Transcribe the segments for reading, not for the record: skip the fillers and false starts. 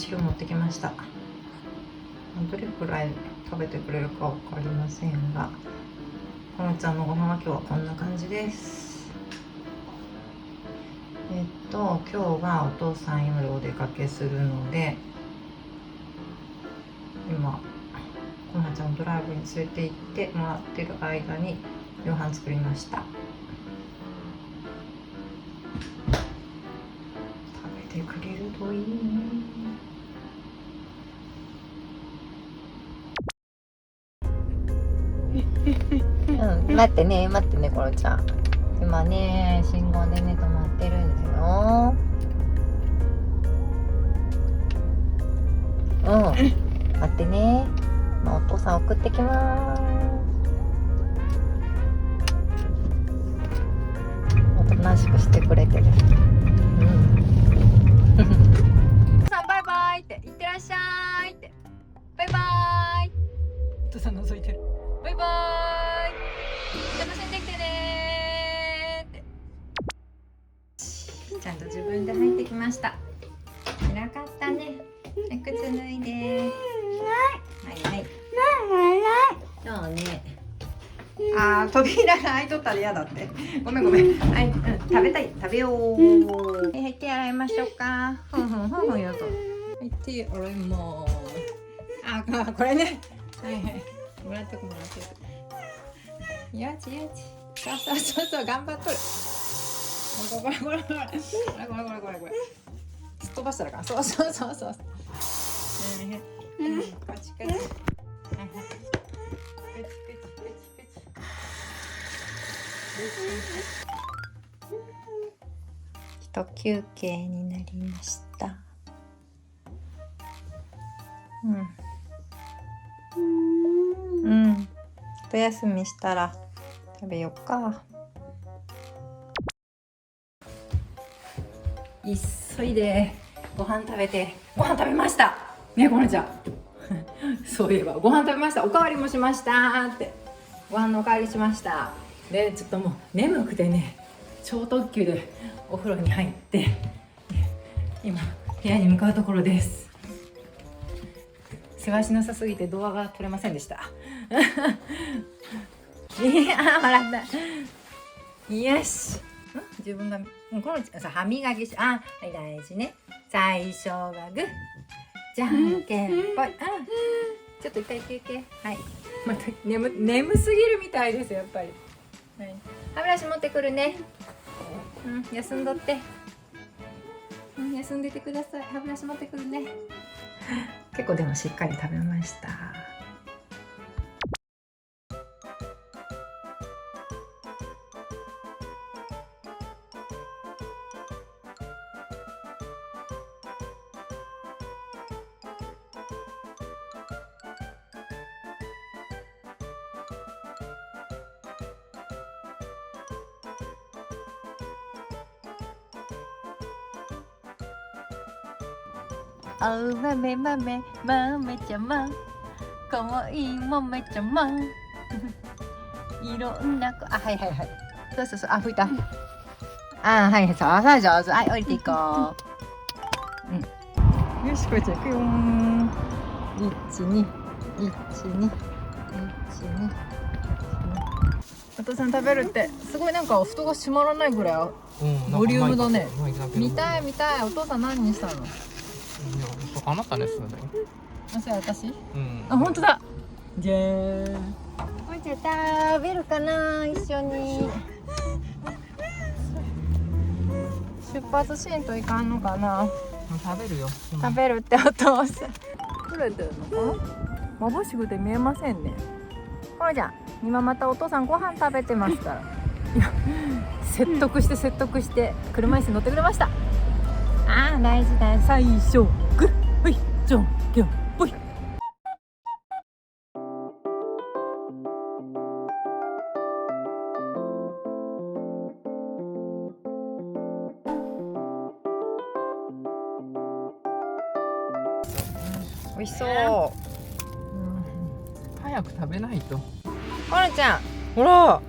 汁持ってきました。どれくらい食べてくれるか分かりませんが、このちゃんのご飯は今日はこんな感じです。今日はお父さん夜お出かけするので、今このちゃんをドライブに連れて行ってもらってる間に夕飯作りました。食べてくれるといいね。待ってねコロちゃん、今ね信号でね止まってるんだよ。待ってね、お父さん送ってきます。おとなしくしてくれてる。さんバイバイって言ってらっしゃいって、バイバイ。お父さん覗いてる。バイバイ、楽しんできてねって。ちゃんと自分で入ってきました。偉かったね。靴脱いで。はい。そうね。扉が開いとったら嫌だって。ごめん。はい、食べよう。はい、手洗いましょうか。ふんよと。はい、手洗います。これね。はい。もらってく。よち。そう、頑張っとる。これ。すっ飛ばしたらかん。そう。カチ。一休憩になりました。一休みしたら食べようか。急いでご飯食べましたね、このちゃん。そういえばご飯食べました。おかわりもしましたって。ご飯のおかわりしました。でちょっともう眠くてね、超特急でお風呂に入って今部屋に向かうところです。せわしなさすぎて動画が撮れませんでした。いや笑った。よし、自分がこのさ歯磨きし、はい、大事ね。最初はグー、じゃんけんぽい。ちょっと一回休憩。はい、また眠すぎるみたいです、やっぱり。はい、歯ブラシ持ってくるね。休んどって。休んでてください。歯ブラシ持ってくるね。結構でもしっかり食べました。豆ちゃま、かわいい豆ちゃま。いろんな子、はい。そう、吹いた。はい、そう上手。はい、降りていこう。よし、これじゃ行くよ。1、2。お父さん食べるってすごい、なんか蓋が閉まらないぐらいボリュームだね。見たい。お父さん何にしたの？あなたね、それだよ。それ私？本当だ。じゃーん。こんちゃん食べるかな、一緒に。出発しんといかんのかな。食べるよ。食べるってお父さん。取れてるのかな？眩しくて見えませんね。これじゃん、今またお父さんご飯食べてますから。いや、説得して車椅子に乗ってくれました。大事。最初グッ、はい、じゃんけんぽい。美味しそう。早く食べないと。かなちゃん、ほら、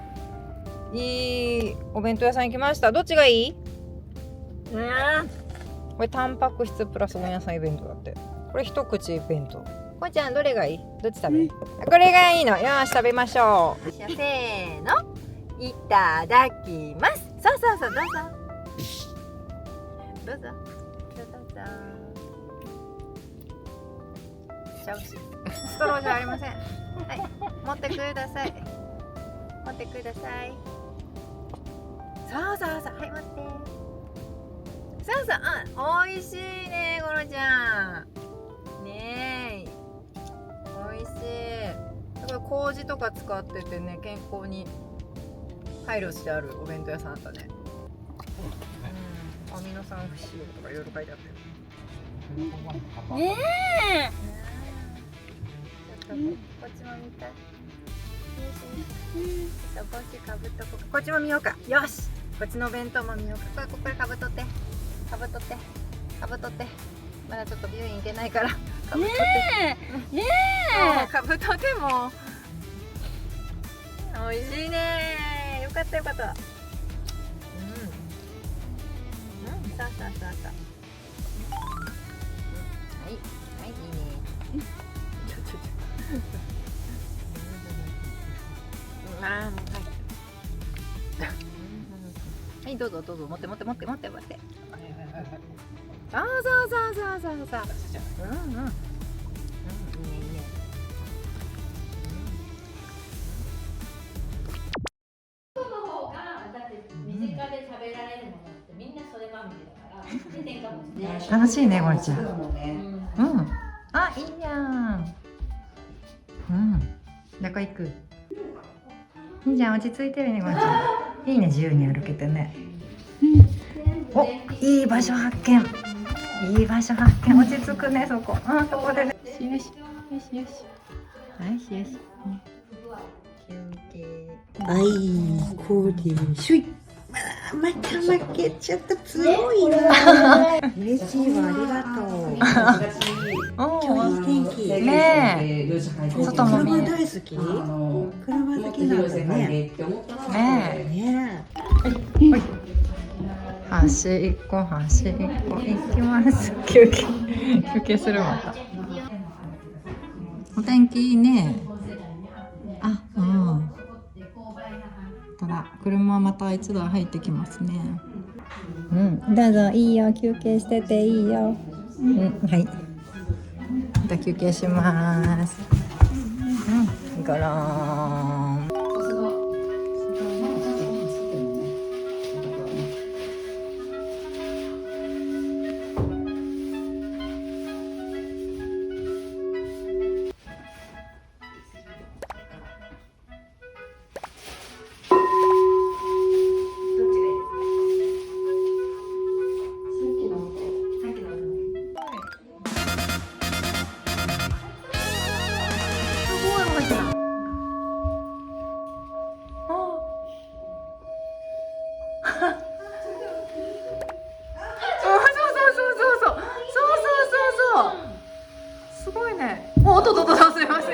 いいお弁当屋さん行きました。どっちがいい？これタンパク質プラスお野菜弁当だって。これ一口弁当。こいちゃんどれがいい？どっち食べる？これがいいの。よし食べましょう。せーの。いただきます。そうそうそう、どうぞ。どうぞ。どうぞ。ちゃうし。ストローじゃありません。はい、持ってください。持ってください。そうそうそう、はい、持って。そうそう、あ、美味しいね、ゴロちゃん。ねえ、美味しい。すごい麹とか使っててね、健康に配慮してあるお弁当屋さんあったね。アミノ酸不使用とかいろいろ書いてあったよ。ねえ。ちょっとこっちも見たい。ちょっと帽子かぶっとこうか。こっちも見ようか。よし。こっちの弁当も見ようか。これかぶっとって。かぶっとって。かぶっとって。まだちょっと美容院行けないから。かぶっとって。ねえ。かぶっとっても。美味しいね。よかったよかった。うん。さあさあさあさあ。はい。はい、いいね。ああ、もうはい、どうぞどうぞ、持って持って持って持って持って。そうそうそうそうそうそう。うんうん。うん、いいねいいね。の方がだって身近で食べられるものってみんなそれまみれだから添加物ね。楽しいね、ゴリちゃん。うん。うん。あ、いいやん。うん。どこ行く？いいじゃん、落ち着いてるね、ゴリちゃん。いいね、自由に歩けてね。お、いい場所発見。いい場所発見。落ち着くね、そこ。うん、そこでね。よしよしよしよし。よしよし。休憩。はい、これ、しゅい。また負けちゃった。すごいな。嬉しいわ、ありがとう。今日いい天気。ねえ。外も見える。車大好き。車好きなんだね。ねえ。ね端っこ端っこ行きます。休憩するまた。お天気いいね。あ、うん。ただ車また一台入ってきますね。うん、どうぞいいよ、休憩してていいよ。うん、はい。また休憩します。うん、ゴローン。すごいね。おっとっとっと、すいません。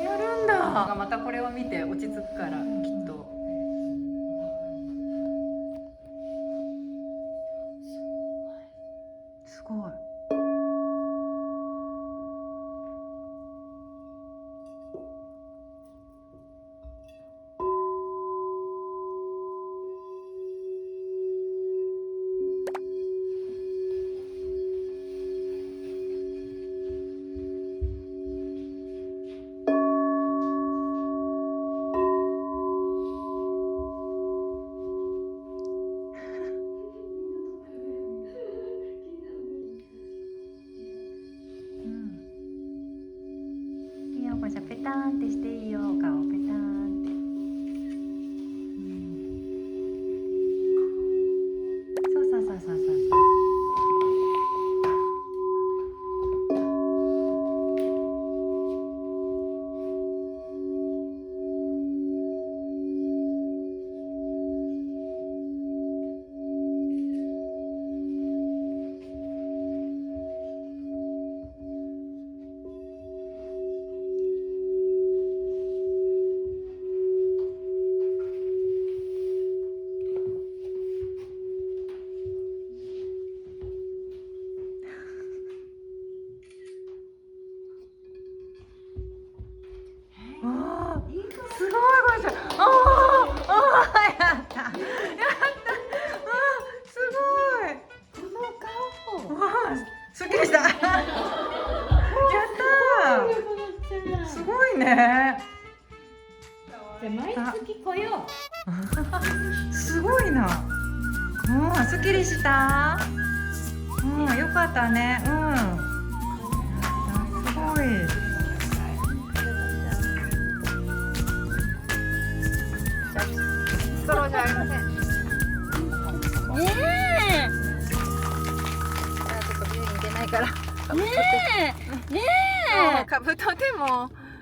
やるんだ。またこれを見て落ち着くから、きっと。すごい。いいよ、これじゃペターンってしていいよ、顔ペターンって。そうそうそうそうそう。月来よすごいな。うん、すっきりした。うん、よかったね。うん。すごい。ストローじゃありません。ねちょっとビューに出ないから。えねえねえかぶとでも。